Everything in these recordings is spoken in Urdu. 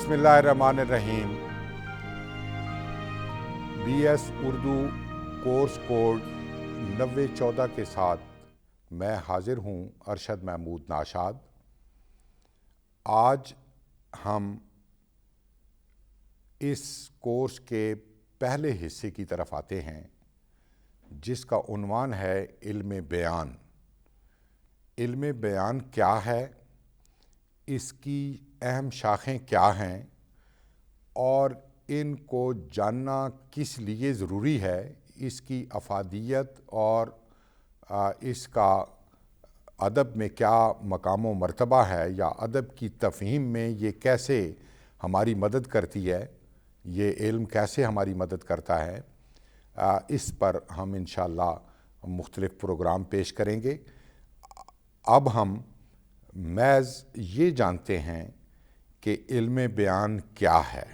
بسم اللہ الرحمن الرحیم۔ B S Urdu course code 9014 کے ساتھ میں حاضر ہوں ارشد محمود ناشاد۔ آج ہم اس کورس کے پہلے حصے کی طرف آتے ہیں جس کا عنوان ہے علم بیان۔ علم بیان کیا ہے، اس کی اہم شاخیں کیا ہیں اور ان کو جاننا کس لیے ضروری ہے، اس کی افادیت اور اس کا ادب میں کیا مقام و مرتبہ ہے، یا ادب کی تفہیم میں یہ کیسے ہماری مدد کرتی ہے، یہ علم کیسے ہماری مدد کرتا ہے، اس پر ہم انشاءاللہ مختلف پروگرام پیش کریں گے۔ اب ہم محض یہ جانتے ہیں کہ علم بیان کیا ہے۔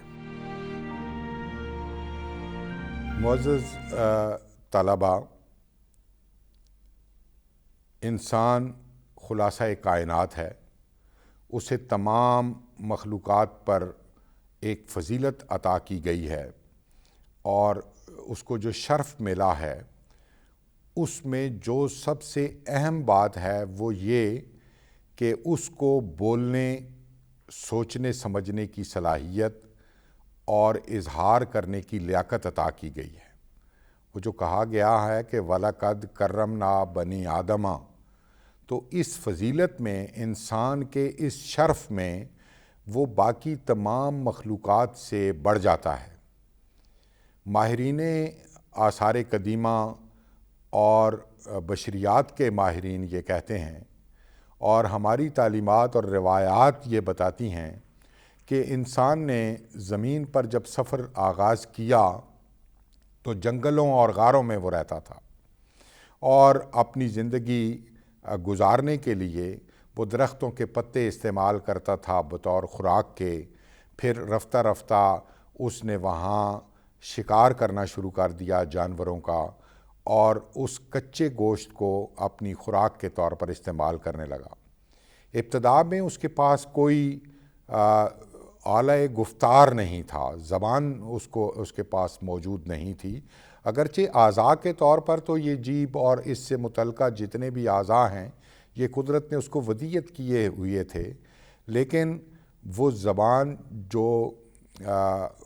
معزز طلباء، انسان خلاصہ کائنات ہے، اسے تمام مخلوقات پر ایک فضیلت عطا کی گئی ہے اور اس کو جو شرف ملا ہے اس میں جو سب سے اہم بات ہے وہ یہ کہ اس کو بولنے، سوچنے سمجھنے کی صلاحیت اور اظہار کرنے کی لیاقت عطا کی گئی ہے۔ وہ جو کہا گیا ہے کہ وَلَقَدْ كَرَّمْنَا بَنِي آدَمَ، تو اس فضیلت میں، انسان کے اس شرف میں وہ باقی تمام مخلوقات سے بڑھ جاتا ہے۔ ماہرین آثار قدیمہ اور بشریات کے ماہرین یہ کہتے ہیں، اور ہماری تعلیمات اور روایات یہ بتاتی ہیں کہ انسان نے زمین پر جب سفر آغاز کیا تو جنگلوں اور غاروں میں وہ رہتا تھا، اور اپنی زندگی گزارنے کے لیے وہ درختوں کے پتے استعمال کرتا تھا بطور خوراک کے۔ پھر رفتہ رفتہ اس نے وہاں شکار کرنا شروع کر دیا جانوروں کا، اور اس کچے گوشت کو اپنی خوراک کے طور پر استعمال کرنے لگا۔ ابتدا میں اس کے پاس کوئی آلۂ گفتار نہیں تھا، زبان اس کے پاس موجود نہیں تھی، اگرچہ اعضاء کے طور پر تو یہ جیب اور اس سے متعلقہ جتنے بھی اعضاء ہیں یہ قدرت نے اس کو ودیت کیے ہوئے تھے، لیکن وہ زبان جو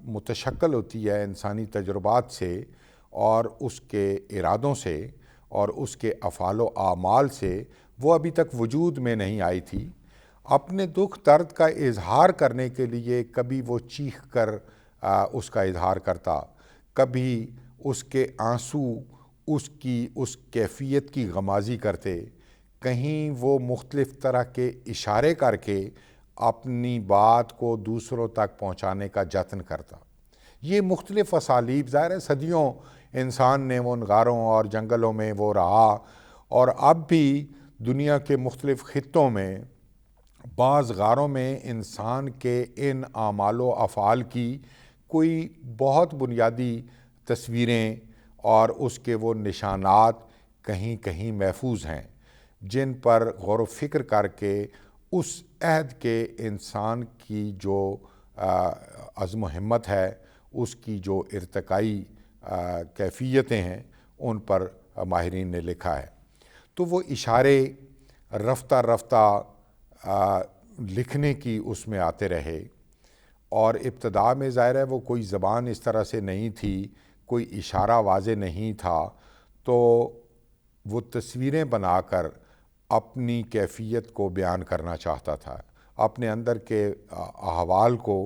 متشکل ہوتی ہے انسانی تجربات سے اور اس کے ارادوں سے اور اس کے افعال و اعمال سے، وہ ابھی تک وجود میں نہیں آئی تھی۔ اپنے دکھ درد کا اظہار کرنے کے لیے کبھی وہ چیخ کر اس کا اظہار کرتا، کبھی اس کے آنسو اس کیفیت کی غمازی کرتے، کہیں وہ مختلف طرح کے اشارے کر کے اپنی بات کو دوسروں تک پہنچانے کا جتن کرتا۔ یہ مختلف اسالیب، ظاہر ہے صدیوں انسان نے ان غاروں اور جنگلوں میں وہ رہا، اور اب بھی دنیا کے مختلف خطوں میں بعض غاروں میں انسان کے ان اعمال و افعال کی کوئی بہت بنیادی تصویریں اور اس کے وہ نشانات کہیں کہیں محفوظ ہیں، جن پر غور و فکر کر کے اس عہد کے انسان کی جو عزم و ہمت ہے، اس کی جو ارتقائی کیفیتیں ہیں، ان پر ماہرین نے لکھا ہے۔ تو وہ اشارے رفتہ رفتہ لکھنے کی اس میں آتے رہے، اور ابتدا میں ظاہر ہے وہ کوئی زبان اس طرح سے نہیں تھی، کوئی اشارہ واضح نہیں تھا، تو وہ تصویریں بنا کر اپنی کیفیت کو بیان کرنا چاہتا تھا، اپنے اندر کے احوال کو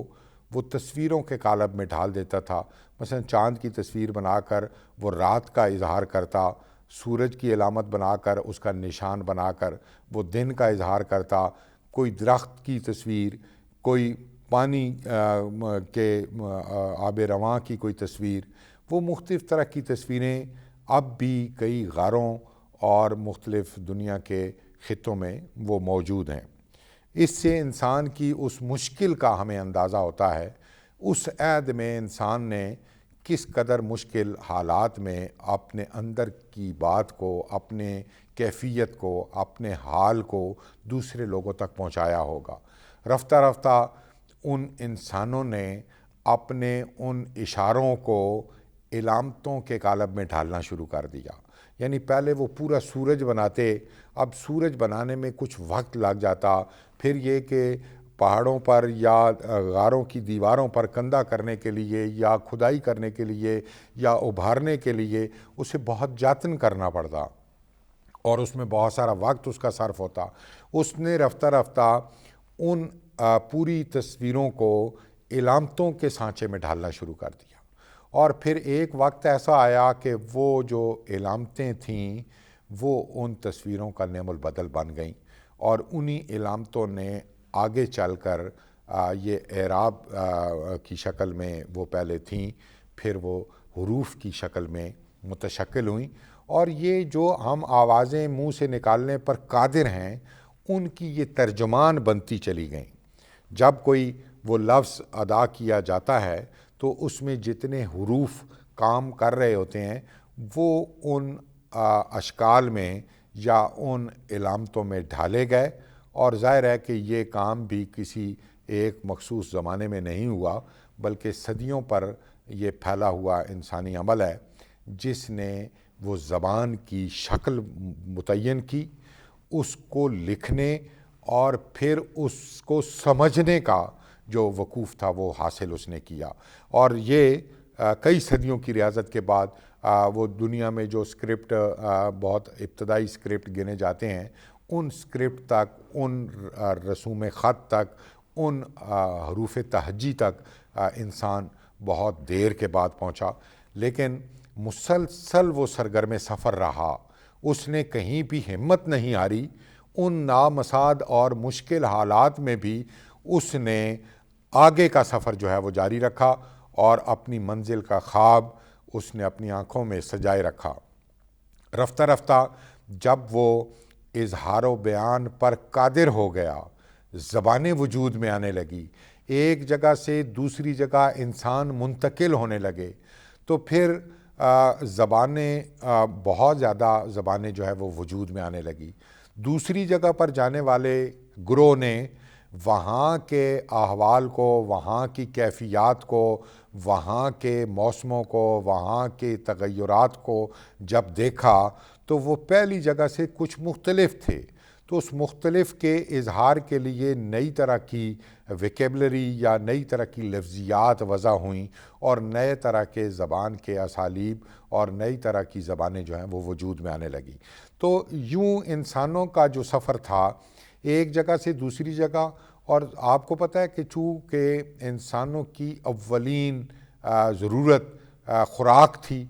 وہ تصویروں کے قالب میں ڈھال دیتا تھا۔ مثلا چاند کی تصویر بنا کر وہ رات کا اظہار کرتا، سورج کی علامت بنا کر اس کا نشان بنا کر وہ دن کا اظہار کرتا، کوئی درخت کی تصویر، کوئی پانی کے آب رواں کی کوئی تصویر، وہ مختلف طرح کی تصویریں اب بھی کئی غاروں اور مختلف دنیا کے خطوں میں وہ موجود ہیں۔ اس سے انسان کی اس مشکل کا ہمیں اندازہ ہوتا ہے، اس عہد میں انسان نے کس قدر مشکل حالات میں اپنے اندر کی بات کو، اپنے کیفیت کو، اپنے حال کو دوسرے لوگوں تک پہنچایا ہوگا۔ رفتہ رفتہ ان انسانوں نے اپنے ان اشاروں کو علامتوں کے قالب میں ڈھالنا شروع کر دیا. یعنی پہلے وہ پورا سورج بناتے، اب سورج بنانے میں کچھ وقت لگ جاتا، پھر یہ کہ پہاڑوں پر یا غاروں کی دیواروں پر کندہ کرنے کے لیے یا کھدائی کرنے کے لیے یا ابھارنے کے لیے اسے بہت جتن کرنا پڑتا اور اس میں بہت سارا وقت اس کا صرف ہوتا. اس نے رفتہ رفتہ ان پوری تصویروں کو علامتوں کے سانچے میں ڈھالنا شروع کر دیا، اور پھر ایک وقت ایسا آیا کہ وہ جو علامتیں تھیں وہ ان تصویروں کا نعم البدل بن گئیں، اور انہی علامتوں نے آگے چل کر یہ اعراب کی شکل میں وہ پہلے تھیں، پھر وہ حروف کی شکل میں متشکل ہوئیں، اور یہ جو ہم آوازیں منہ سے نکالنے پر قادر ہیں ان کی یہ ترجمان بنتی چلی گئیں. جب کوئی وہ لفظ ادا کیا جاتا ہے تو اس میں جتنے حروف کام کر رہے ہوتے ہیں وہ ان اشکال میں یا ان علامتوں میں ڈھالے گئے، اور ظاہر ہے کہ یہ کام بھی کسی ایک مخصوص زمانے میں نہیں ہوا، بلکہ صدیوں پر یہ پھیلا ہوا انسانی عمل ہے جس نے وہ زبان کی شکل متعین کی، اس کو لکھنے اور پھر اس کو سمجھنے کا جو وقوف تھا وہ حاصل اس نے کیا. اور یہ کئی صدیوں کی ریاضت کے بعد وہ دنیا میں جو اسکرپٹ بہت ابتدائی اسکرپٹ گنے جاتے ہیں، ان اسکرپٹ تک، ان رسوم خط تک، ان حروف تہجی تک انسان بہت دیر کے بعد پہنچا. لیکن مسلسل وہ سرگرم سفر رہا، اس نے کہیں بھی ہمت نہیں ہاری. ان نامساعد اور مشکل حالات میں بھی اس نے آگے کا سفر جو ہے وہ جاری رکھا، اور اپنی منزل کا خواب اس نے اپنی آنکھوں میں سجائے رکھا. رفتہ رفتہ جب وہ اظہار و بیان پر قادر ہو گیا، زبانیں وجود میں آنے لگی، ایک جگہ سے دوسری جگہ انسان منتقل ہونے لگے، تو پھر زبانیں بہت زیادہ زبانیں جو ہے وہ وجود میں آنے لگی. دوسری جگہ پر جانے والے گروہ نے وہاں کے احوال کو، وہاں کی کیفیات کو، وہاں کے موسموں کو، وہاں کے تغیرات کو جب دیکھا تو وہ پہلی جگہ سے کچھ مختلف تھے، تو اس مختلف کے اظہار کے لیے نئی طرح کی ویکیبلری یا نئی طرح کی لفظیات وضع ہوئیں، اور نئے طرح کے زبان کے اسالیب اور نئی طرح کی زبانیں جو ہیں وہ وجود میں آنے لگی. تو یوں انسانوں کا جو سفر تھا ایک جگہ سے دوسری جگہ، اور آپ کو پتہ ہے کہ چونکہ انسانوں کی اولین ضرورت خوراک تھی،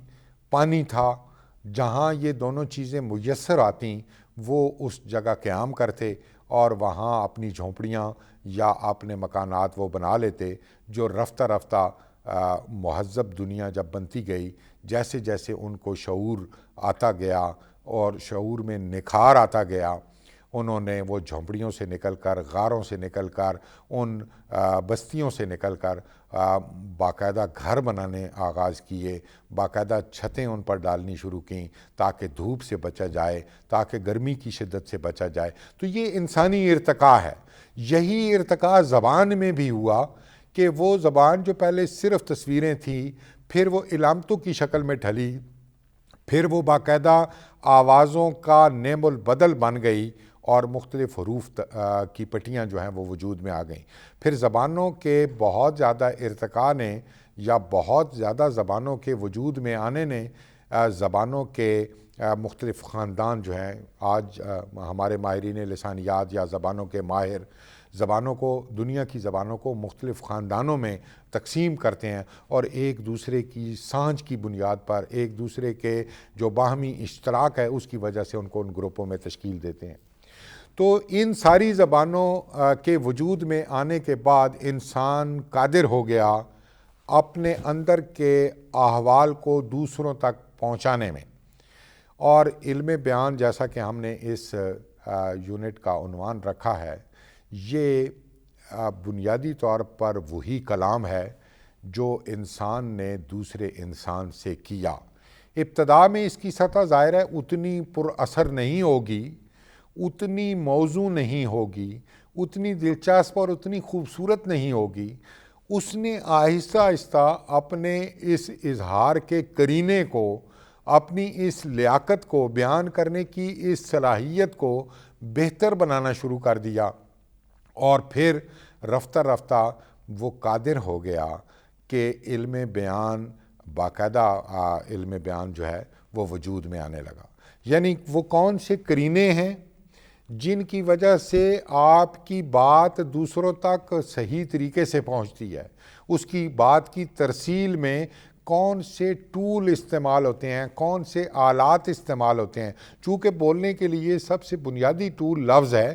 پانی تھا، جہاں یہ دونوں چیزیں میسر آتیں وہ اس جگہ قیام کرتے اور وہاں اپنی جھونپڑیاں یا اپنے مکانات وہ بنا لیتے، جو رفتہ رفتہ مہذب دنیا جب بنتی گئی، جیسے جیسے ان کو شعور آتا گیا اور شعور میں نکھار آتا گیا، انہوں نے وہ جھونپڑیوں سے نکل کر، غاروں سے نکل کر، ان بستیوں سے نکل کر باقاعدہ گھر بنانے آغاز کیے، باقاعدہ چھتیں ان پر ڈالنی شروع کیں تاکہ دھوپ سے بچا جائے، تاکہ گرمی کی شدت سے بچا جائے. تو یہ انسانی ارتقاء ہے. یہی ارتقاء زبان میں بھی ہوا کہ وہ زبان جو پہلے صرف تصویریں تھیں، پھر وہ علامتوں کی شکل میں ڈھلی، پھر وہ باقاعدہ آوازوں کا نعم البدل بن گئی، اور مختلف حروف کی پٹیاں جو ہیں وہ وجود میں آ گئیں. پھر زبانوں کے بہت زیادہ ارتقاء نے یا بہت زیادہ زبانوں کے وجود میں آنے نے زبانوں کے مختلف خاندان جو ہیں، آج ہمارے ماہرین لسانیات یا زبانوں کے ماہر زبانوں کو، دنیا کی زبانوں کو مختلف خاندانوں میں تقسیم کرتے ہیں، اور ایک دوسرے کی سانجھ کی بنیاد پر، ایک دوسرے کے جو باہمی اشتراک ہے اس کی وجہ سے ان کو ان گروپوں میں تشکیل دیتے ہیں. تو ان ساری زبانوں کے وجود میں آنے کے بعد انسان قادر ہو گیا اپنے اندر کے احوال کو دوسروں تک پہنچانے میں. اور علم بیان، جیسا کہ ہم نے اس یونٹ کا عنوان رکھا ہے، یہ بنیادی طور پر وہی کلام ہے جو انسان نے دوسرے انسان سے کیا. ابتدا میں اس کی سطح ظاہر ہے اتنی پر اثر نہیں ہوگی، اتنی موزوں نہیں ہوگی، اتنی دلچسپ اور اتنی خوبصورت نہیں ہوگی۔ اس نے آہستہ آہستہ اپنے اس اظہار کے قرینے کو، اپنی اس لیاقت کو، بیان کرنے کی اس صلاحیت کو بہتر بنانا شروع کر دیا، اور پھر رفتہ رفتہ وہ قادر ہو گیا کہ علم بیان، باقاعدہ علم بیان جو ہے وہ وجود میں آنے لگا۔ یعنی وہ کون سے قرینے ہیں جن کی وجہ سے آپ کی بات دوسروں تک صحیح طریقے سے پہنچتی ہے؟ اس کی بات کی ترسیل میں کون سے ٹول استعمال ہوتے ہیں، کون سے آلات استعمال ہوتے ہیں؟ چونکہ بولنے کے لیے سب سے بنیادی ٹول لفظ ہے،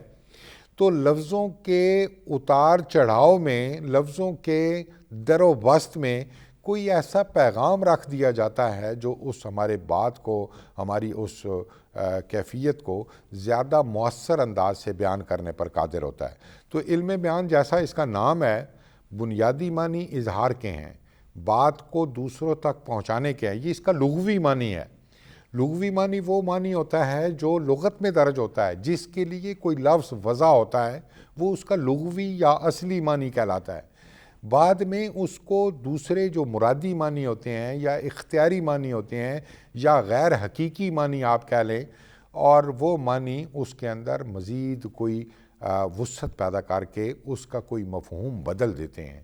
تو لفظوں کے اتار چڑھاؤ میں، لفظوں کے در و بست میں کوئی ایسا پیغام رکھ دیا جاتا ہے جو اس ہمارے بات کو، ہماری اس کیفیت کو زیادہ مؤثر انداز سے بیان کرنے پر قادر ہوتا ہے۔ تو علم بیان جیسا اس کا نام ہے، بنیادی معنی اظہار کے ہیں، بات کو دوسروں تک پہنچانے کے ہیں۔ یہ اس کا لغوی معنی ہے۔ لغوی معنی وہ معنی ہوتا ہے جو لغت میں درج ہوتا ہے، جس کے لیے کوئی لفظ وضع ہوتا ہے وہ اس کا لغوی یا اصلی معنی کہلاتا ہے۔ بعد میں اس کو دوسرے جو مرادی معنی ہوتے ہیں یا اختیاری معنی ہوتے ہیں یا غیر حقیقی معنی آپ کہہ لیں، اور وہ معنی اس کے اندر مزید کوئی وسعت پیدا کر کے اس کا کوئی مفہوم بدل دیتے ہیں،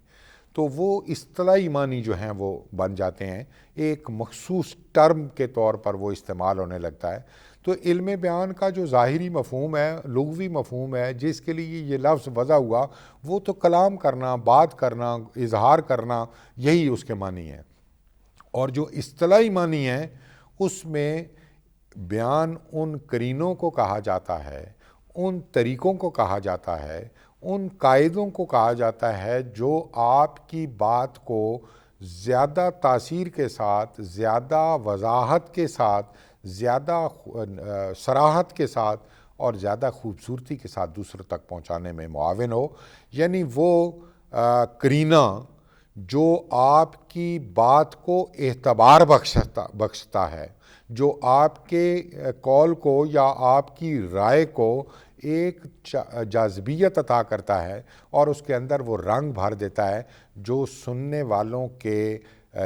تو وہ اصطلاحی معنی جو ہیں وہ بن جاتے ہیں، ایک مخصوص ٹرم کے طور پر وہ استعمال ہونے لگتا ہے۔ تو علم بیان کا جو ظاہری مفہوم ہے، لغوی مفہوم ہے، جس کے لیے یہ لفظ وضع ہوا، وہ تو کلام کرنا، بات کرنا، اظہار کرنا، یہی اس کے معنی ہیں۔ اور جو اصطلاحی معنی ہیں اس میں بیان ان قرینوں کو کہا جاتا ہے، ان طریقوں کو کہا جاتا ہے، ان قاعدوں کو کہا جاتا ہے جو آپ کی بات کو زیادہ تاثیر کے ساتھ، زیادہ وضاحت کے ساتھ، زیادہ صراحت کے ساتھ اور زیادہ خوبصورتی کے ساتھ دوسروں تک پہنچانے میں معاون ہو۔ یعنی وہ قرینہ جو آپ کی بات کو اعتبار بخشتا ہے، جو آپ کے قول کو یا آپ کی رائے کو ایک جاذبیت عطا کرتا ہے اور اس کے اندر وہ رنگ بھر دیتا ہے جو سننے والوں کے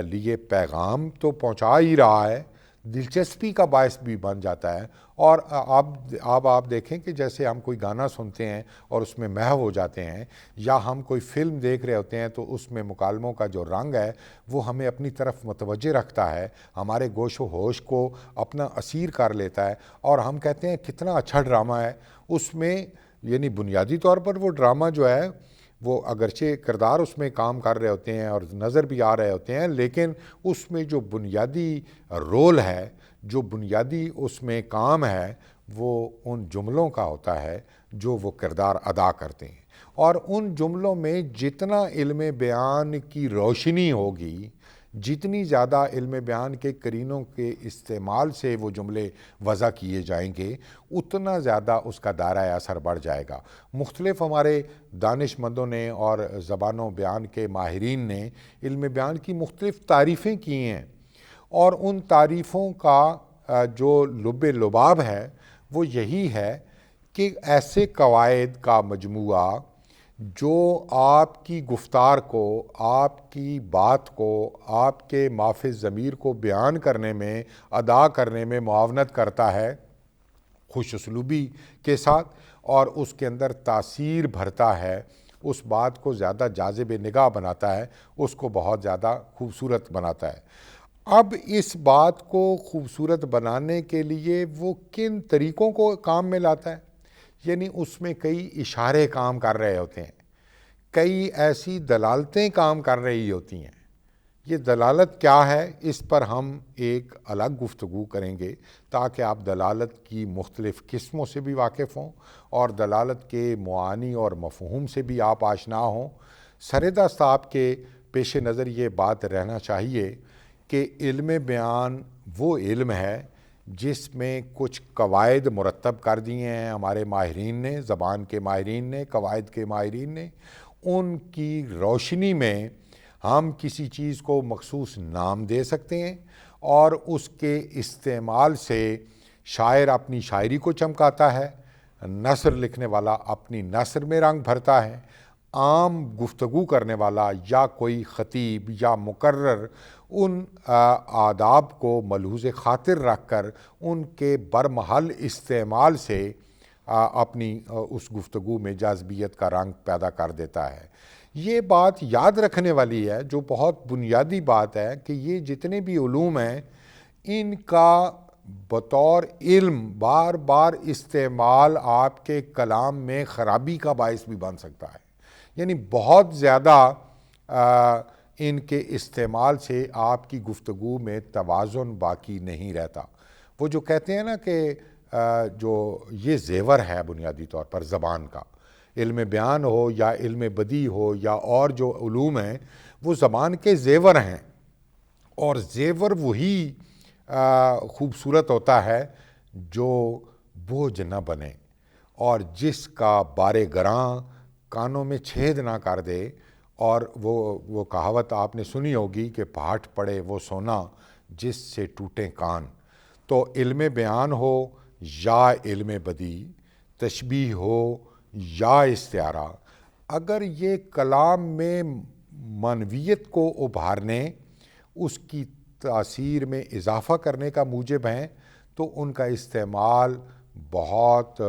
لیے پیغام تو پہنچا ہی رہا ہے، دلچسپی کا باعث بھی بن جاتا ہے۔ اور آپ دیکھیں کہ جیسے ہم کوئی گانا سنتے ہیں اور اس میں محو ہو جاتے ہیں، یا ہم کوئی فلم دیکھ رہے ہوتے ہیں تو اس میں مکالموں کا جو رنگ ہے وہ ہمیں اپنی طرف متوجہ رکھتا ہے، ہمارے گوش و ہوش کو اپنا اسیر کر لیتا ہے، اور ہم کہتے ہیں کتنا اچھا ڈرامہ ہے اس میں۔ یعنی بنیادی طور پر وہ ڈرامہ جو ہے وہ اگرچہ کردار اس میں کام کر رہے ہوتے ہیں اور نظر بھی آ رہے ہوتے ہیں، لیکن اس میں جو بنیادی رول ہے، جو بنیادی اس میں کام ہے، وہ ان جملوں کا ہوتا ہے جو وہ کردار ادا کرتے ہیں۔ اور ان جملوں میں جتنا علم بیان کی روشنی ہوگی، جتنی زیادہ علم بیان کے قرینوں کے استعمال سے وہ جملے وضع کیے جائیں گے، اتنا زیادہ اس کا دائرہ اثر بڑھ جائے گا۔ مختلف ہمارے دانش مندوں نے اور زبان و بیان کے ماہرین نے علم بیان کی مختلف تعریفیں کی ہیں، اور ان تعریفوں کا جو لب لباب ہے وہ یہی ہے کہ ایسے قواعد کا مجموعہ جو آپ کی گفتار کو، آپ کی بات کو، آپ کے مافِ ضمیر کو بیان کرنے میں، ادا کرنے میں معاونت کرتا ہے خوش اسلوبی کے ساتھ، اور اس کے اندر تاثیر بھرتا ہے، اس بات کو زیادہ جاذب نگاہ بناتا ہے، اس کو بہت زیادہ خوبصورت بناتا ہے۔ اب اس بات کو خوبصورت بنانے کے لیے وہ کن طریقوں کو کام میں لاتا ہے؟ یعنی اس میں کئی اشارے کام کر رہے ہوتے ہیں، کئی ایسی دلالتیں کام کر رہی ہوتی ہیں۔ یہ دلالت کیا ہے، اس پر ہم ایک الگ گفتگو کریں گے تاکہ آپ دلالت کی مختلف قسموں سے بھی واقف ہوں اور دلالت کے معانی اور مفہوم سے بھی آپ آشنا ہوں۔ سردست آپ کے پیش نظر یہ بات رہنا چاہیے کہ علم بیان وہ علم ہے جس میں کچھ قواعد مرتب کر دیے ہیں ہمارے ماہرین نے، زبان کے ماہرین نے، قواعد کے ماہرین نے۔ ان کی روشنی میں ہم کسی چیز کو مخصوص نام دے سکتے ہیں، اور اس کے استعمال سے شاعر اپنی شاعری کو چمکاتا ہے، نثر لکھنے والا اپنی نثر میں رنگ بھرتا ہے، عام گفتگو کرنے والا یا کوئی خطیب یا مقرر ان آداب کو ملحوظ خاطر رکھ کر ان کے برمحل استعمال سے اپنی اس گفتگو میں جاذبیت کا رنگ پیدا کر دیتا ہے۔ یہ بات یاد رکھنے والی ہے، جو بہت بنیادی بات ہے، کہ یہ جتنے بھی علوم ہیں ان کا بطور علم بار بار استعمال آپ کے کلام میں خرابی کا باعث بھی بن سکتا ہے۔ یعنی بہت زیادہ ان کے استعمال سے آپ کی گفتگو میں توازن باقی نہیں رہتا۔ وہ جو کہتے ہیں نا کہ جو یہ زیور ہے بنیادی طور پر زبان کا، علم بیان ہو یا علم بدیع ہو یا اور جو علوم ہیں، وہ زبان کے زیور ہیں، اور زیور وہی خوبصورت ہوتا ہے جو بوجھ نہ بنے اور جس کا بار گراں کانوں میں چھید نہ کر دے۔ اور وہ کہاوت آپ نے سنی ہوگی کہ پھاٹ پڑے وہ سونا جس سے ٹوٹے کان۔ تو علم بیان ہو یا علم بدیع، تشبیہ ہو یا استعارہ، اگر یہ کلام میں معنویت کو ابھارنے، اس کی تاثیر میں اضافہ کرنے کا موجب ہیں، تو ان کا استعمال بہت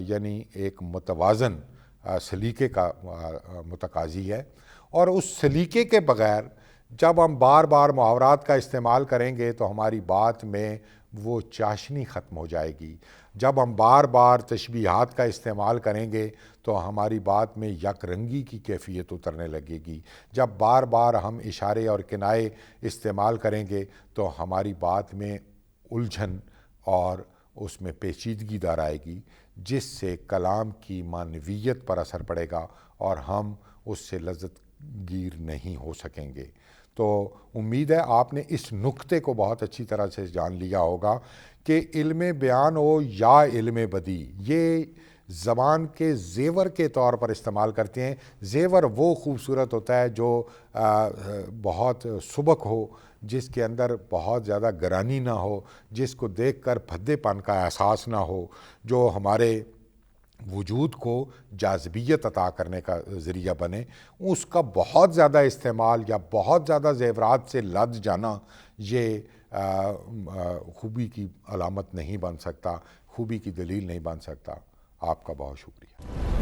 یعنی ایک متوازن سلیقے کا متقاضی ہے۔ اور اس سلیقے کے بغیر جب ہم بار بار محاورات کا استعمال کریں گے تو ہماری بات میں وہ چاشنی ختم ہو جائے گی۔ جب ہم بار بار تشبیہات کا استعمال کریں گے تو ہماری بات میں یک رنگی کی کیفیت اترنے لگے گی۔ جب بار بار ہم اشارے اور کنائے استعمال کریں گے تو ہماری بات میں الجھن اور اس میں پیچیدگی دار آئے گی، جس سے کلام کی معنویت پر اثر پڑے گا اور ہم اس سے لذت گیر نہیں ہو سکیں گے۔ تو امید ہے آپ نے اس نقطے کو بہت اچھی طرح سے جان لیا ہوگا کہ علم بیان ہو یا علم بدیع، یہ زبان کے زیور کے طور پر استعمال کرتے ہیں۔ زیور وہ خوبصورت ہوتا ہے جو بہت سبک ہو، جس کے اندر بہت زیادہ گرانی نہ ہو، جس کو دیکھ کر بھدے پن کا احساس نہ ہو، جو ہمارے وجود کو جاذبیت عطا کرنے کا ذریعہ بنے۔ اس کا بہت زیادہ استعمال یا بہت زیادہ زیورات سے لد جانا یہ خوبی کی علامت نہیں بن سکتا، خوبی کی دلیل نہیں بن سکتا۔ آپ کا بہت شکریہ۔